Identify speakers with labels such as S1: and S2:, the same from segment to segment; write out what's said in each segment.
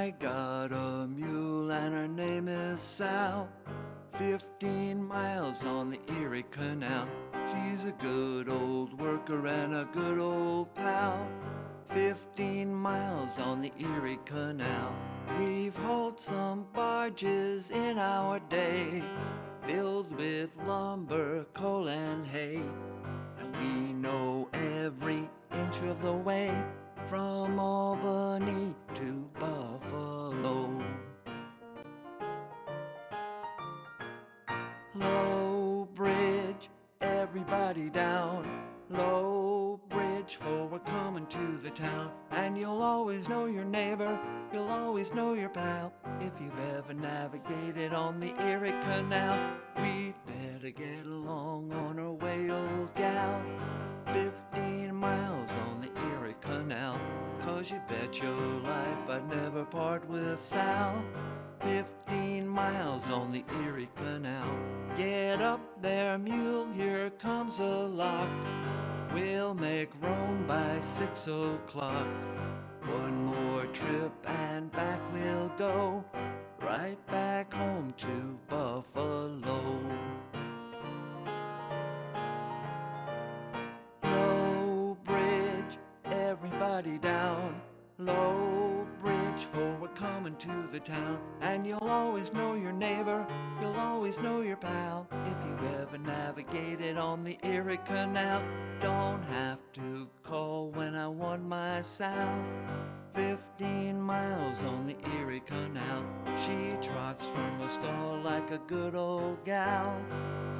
S1: I got a mule and her name is Sal. 15 miles on the Erie Canal. She's a good old worker and a good old pal. 15 miles on the Erie Canal. We've hauled some barges in our day, filled with lumber, coal and hay. And we know every inch of the way, from Albany to Buffalo. Low bridge, everybody down. Low bridge, for we're coming to the town. And you'll always know your neighbor, you'll always know your pal, if you've ever navigated on the Erie Canal. We'd better get along on our way, old gal. 15 miles on the Erie Canal, 'cause you bet your life I'd never part with Sal. 15 miles on the Erie Canal. Get up there, mule, here comes a lock. We'll make Rome by 6 o'clock. One more trip and back we'll go, right back home to Buffalo. Low bridge, everybody down. Low bridge, for we're coming to the town. And you'll always know your neighbor, you'll always know your pal, if you've ever navigated on the Erie Canal. Don't have to call when I want my Sal. 15 miles on the Erie Canal. She trots from the stall like a good old gal.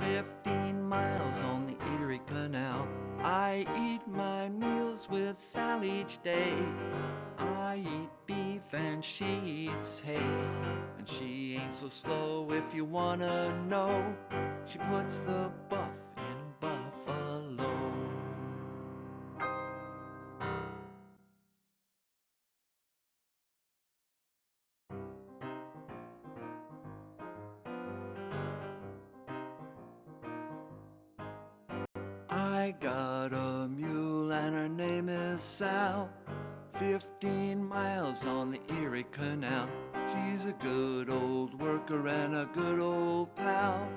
S1: 15 miles on the Erie Canal. I eat my meals with Sal each day. I eat beef and she eats hay. And she ain't so slow if you wanna know. She puts the buff in Buffalo. I got a mule and her name is Sal. 15 miles on the Erie Canal. She's a good old worker and a good old pal.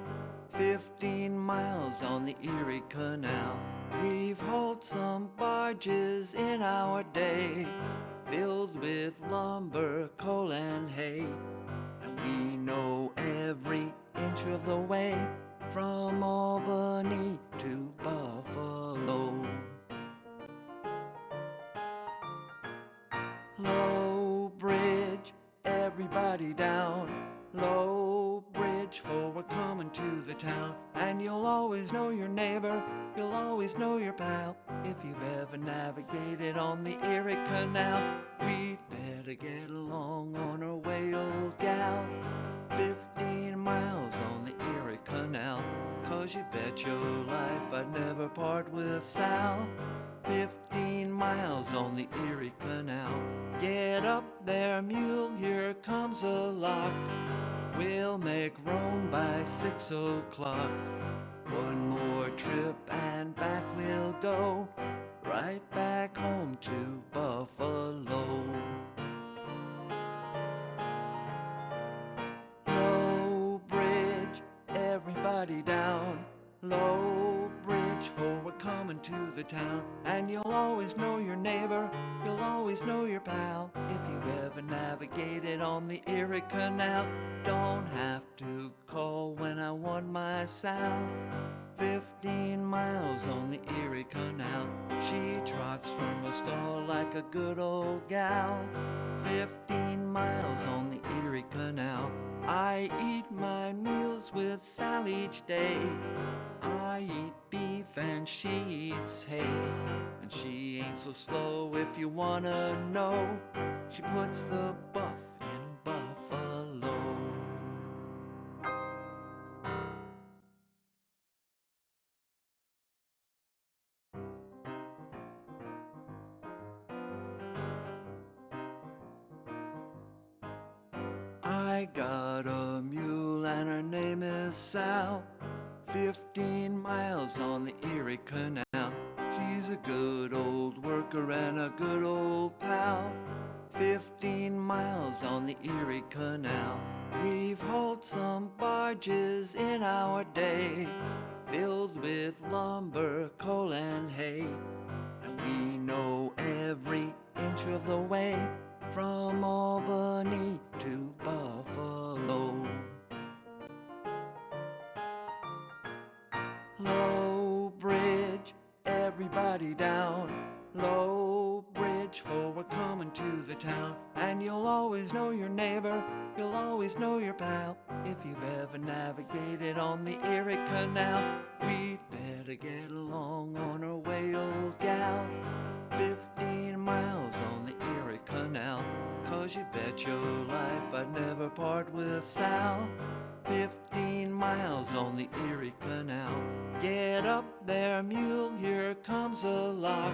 S1: 15 miles on the Erie Canal. We've hauled some barges in our day, filled with lumber, coal and hay. And we know every inch of the way, from Albany to Buffalo. Low bridge, everybody down. Low bridge, for we're coming to the town. And you'll always know your neighbor, you'll always know your pal, if you've ever navigated on the Erie Canal. We'd better get along on our way, old gal. 15 miles on the Erie Canal, 'cause you bet your life I'd never part with Sal. 15 miles on the Erie Canal. Get up there, mule, here comes a lock. We'll make Rome by 6 o'clock. One more trip and back we'll go, right back home to Buffalo. Low bridge, everybody down. Low bridge, for we're coming to the town. And you'll always know your neighbor, you'll always know your pal, if you've ever navigated on the Erie Canal. Don't have to call when I want my Sal. 15 miles on the Erie Canal. She trots from the stall like a good old gal. 15 miles on the Erie Canal. I eat my meals with Sal each day. I eat beef and she eats hay. And she ain't so slow if you wanna know. She puts the buff in Buffalo. I got a mule and her name is Sal. 15 miles on the Erie Canal. She's a good old worker and a good old pal. 15 miles on the Erie Canal. We've hauled some barges in our day, filled with lumber, coal, and hay. And we know every inch of the way, from Albany to Buffalo. Low bridge, everybody down. Low bridge, for we're coming to the town. And you'll always know your neighbor, you'll always know your pal. If you've ever navigated on the Erie Canal, we'd better get along on our way, old gal. 15 miles on the Erie Canal, 'cause you bet your life I'd never part with Sal. 15 miles on the Erie Canal. Get up there, mule, here comes a lock.